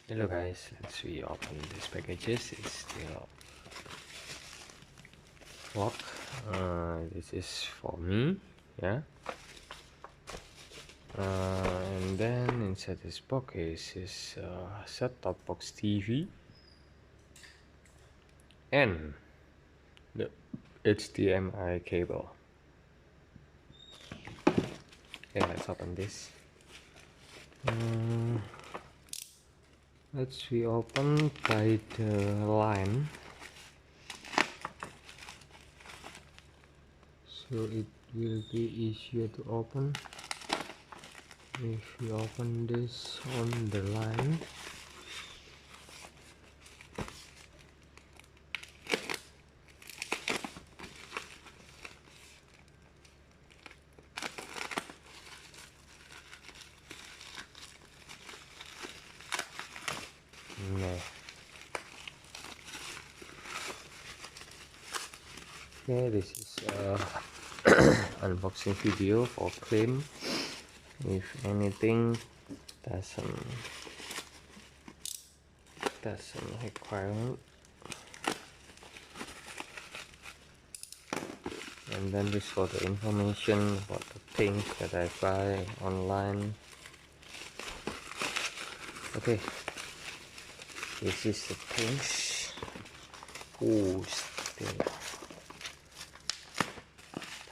Hello guys, let's reopen these packages. It's still locked. This is for me, yeah. And then inside this box is set-top box TV and the HDMI cable. Okay, let's open this. Let's reopen by the line, so it will be easier to open if we open this on the line. No. Okay, this is unboxing video for claim. If anything doesn't require, and then this for the information about the things that I buy online. Okay, this is the things. Oh, still.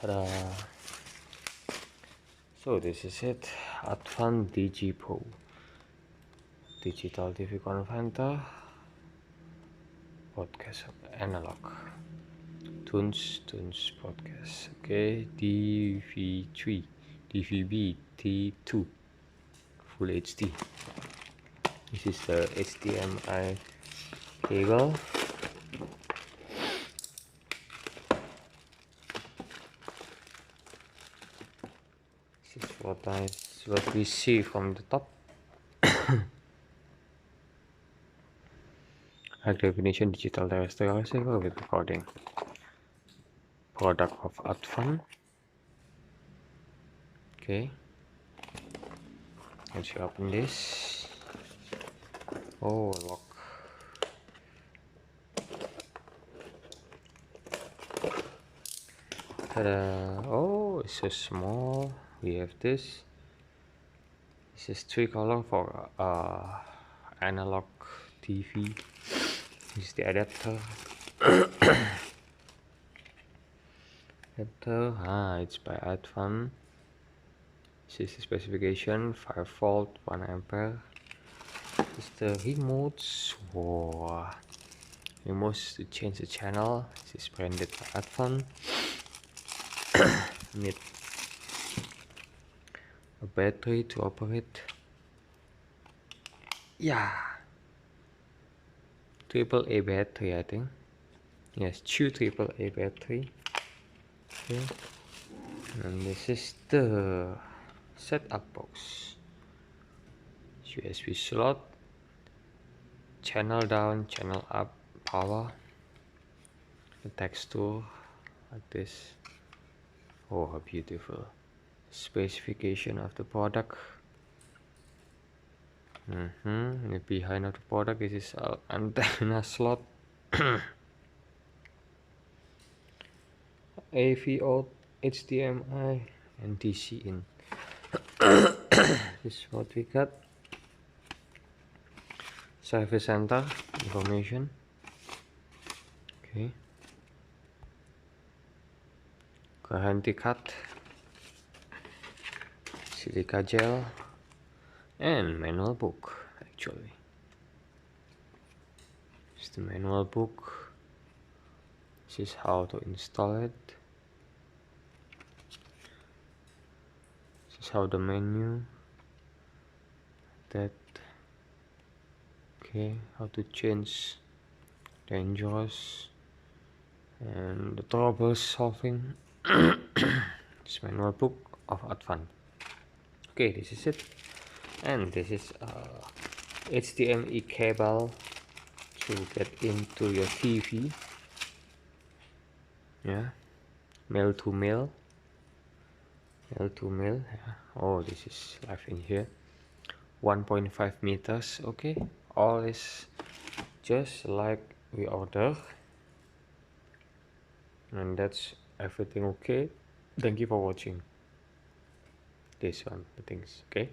Ta-da! So this is it. Advan digipro digital TV converter, podcast analog, tunes podcast. Okay, DVB-T2 full HD. This is the HDMI cable. This is what we see from the top. High definition digital terrestrial receiver with recording. Product of Advan. Okay, let's open this. Oh, lock. Ta-da! Oh, it's so small. We have this. This is 3 color for analog TV. This is the adapter. It's by Advan. This is the specification: 5 volt, 1 ampere. This is the remotes. Wow. Remotes to change the channel. This is branded by Advan. Need a battery to operate. Yeah, AAA battery, I think. Yes, 2 AAA battery. Okay, and this is the setup box. USB slot, channel down, channel up, power, the texture like this. Oh, how beautiful. Specification of the product. The behind of the product, this is an antenna slot. AV out, HDMI, and DC in. This is what we got. Service center information. Okay, guarantee card, silica gel, and manual book. Actually, it's the manual book. This is how to install it. This is how the menu. That. Okay, how to change dangerous and the trouble solving. This manual book of Advan. Okay, this is it, and this is HDMI cable to get into your TV. Yeah, male to male. Yeah. Oh, this is live in here. 1.5 meters. Okay, all is just like we ordered, and that's everything okay. Thank you for watching this one, the things. Okay.